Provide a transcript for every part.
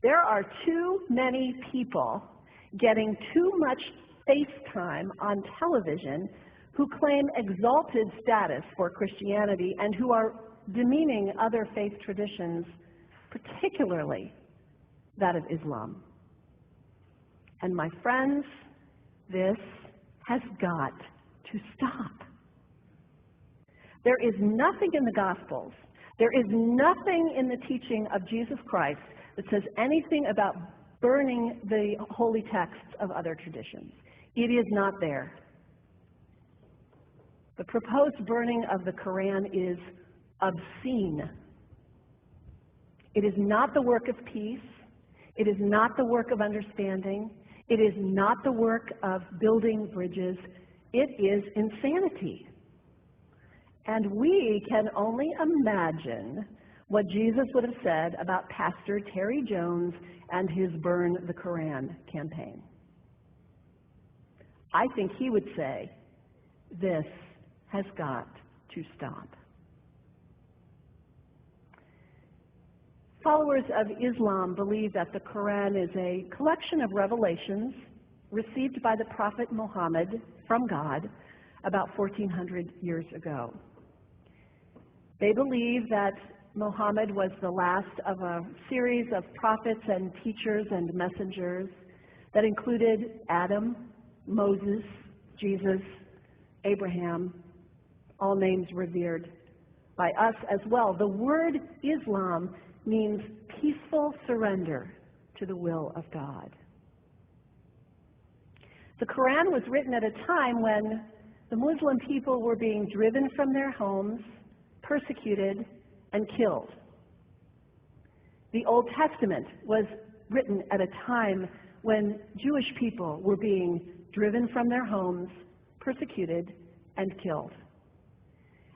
There are too many people getting too much face time on television who claim exalted status for Christianity and who are demeaning other faith traditions, particularly that of Islam. And my friends, this has got to stop. There is nothing in the Gospels, there is nothing in the teaching of Jesus Christ that says anything about burning the holy texts of other traditions. It is not there. The proposed burning of the Quran is obscene. It is not the work of peace. It is not the work of understanding. It is not the work of building bridges. It is insanity. And we can only imagine what Jesus would have said about Pastor Terry Jones and his Burn the Quran campaign. I think he would say, this has got to stop. Followers of Islam believe that the Quran is a collection of revelations received by the Prophet Muhammad from God about 1400 years ago. They believe that Muhammad was the last of a series of prophets and teachers and messengers that included Adam, Moses, Jesus, Abraham, all names revered by us as well. The word Islam means peaceful surrender to the will of God. The Quran was written at a time when the Muslim people were being driven from their homes, persecuted, and killed. The Old Testament was written at a time when Jewish people were being driven from their homes, persecuted, and killed.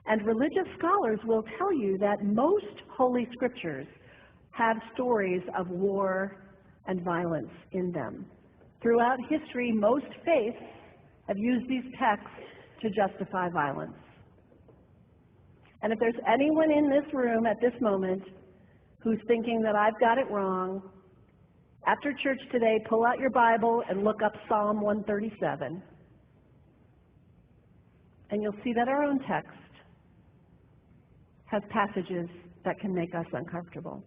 And religious scholars will tell you that most holy scriptures have stories of war and violence in them. Throughout history, most faiths have used these texts to justify violence. And if there's anyone in this room at this moment who's thinking that I've got it wrong, after church today, pull out your Bible and look up Psalm 137. And you'll see that our own text has passages that can make us uncomfortable.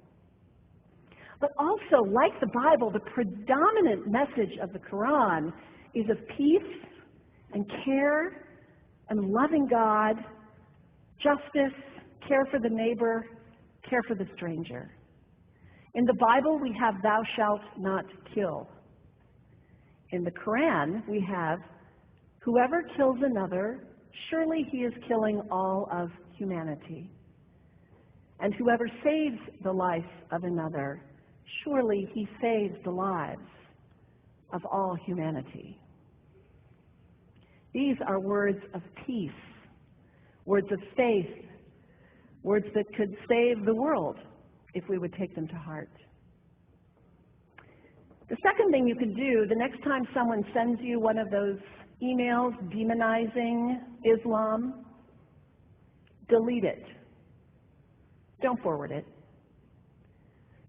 But also, like the Bible, the predominant message of the Quran is of peace and care and loving God, justice, care for the neighbor, care for the stranger. In the Bible, we have thou shalt not kill. In the Quran, we have whoever kills another, surely he is killing all of humanity. And whoever saves the life of another, surely he saves the lives of all humanity. These are words of peace, words of faith, words that could save the world if we would take them to heart. The second thing you can do, the next time someone sends you one of those emails demonizing Islam, delete it. Don't forward it.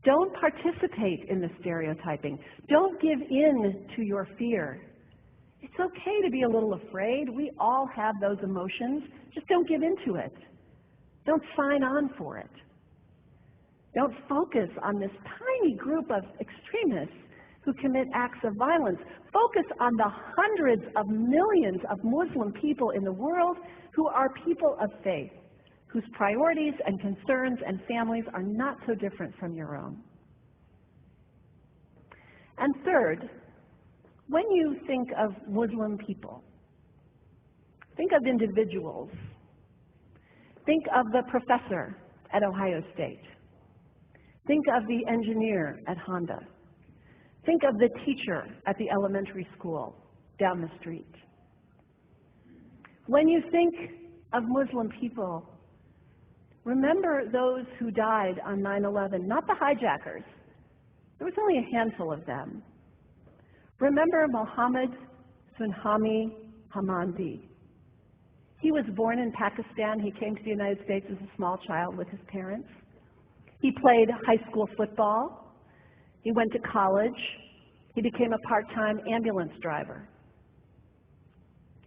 Don't participate in the stereotyping. Don't give in to your fear. It's okay to be a little afraid. We all have those emotions. Just don't give into it. Don't sign on for it. Don't focus on this tiny group of extremists who commit acts of violence. Focus on the hundreds of millions of Muslim people in the world who are people of faith, whose priorities and concerns and families are not so different from your own. And third, when you think of Muslim people, think of individuals. Think of the professor at Ohio State. Think of the engineer at Honda. Think of the teacher at the elementary school down the street. When you think of Muslim people, remember those who died on 9/11, not the hijackers. There was only a handful of them. Remember Mohammed Sunhami Hamandi. He was born in Pakistan. He came to the United States as a small child with his parents. He played high school football. He went to college. He became a part-time ambulance driver.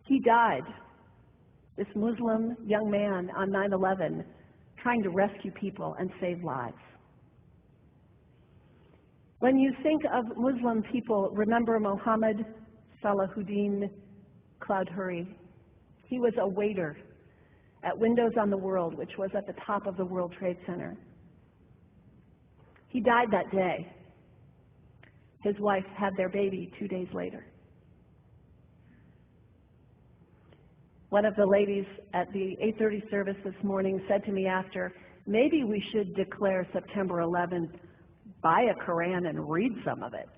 He died, this Muslim young man, on 9/11, trying to rescue people and save lives. When you think of Muslim people, remember Mohammed Salahuddin Cloudhurry. He was a waiter at Windows on the World, which was at the top of the World Trade Center. He died that day. His wife had their baby 2 days later. One of the ladies at the 8:30 service this morning said to me after, maybe we should declare September 11th, buy a Quran and read some of it.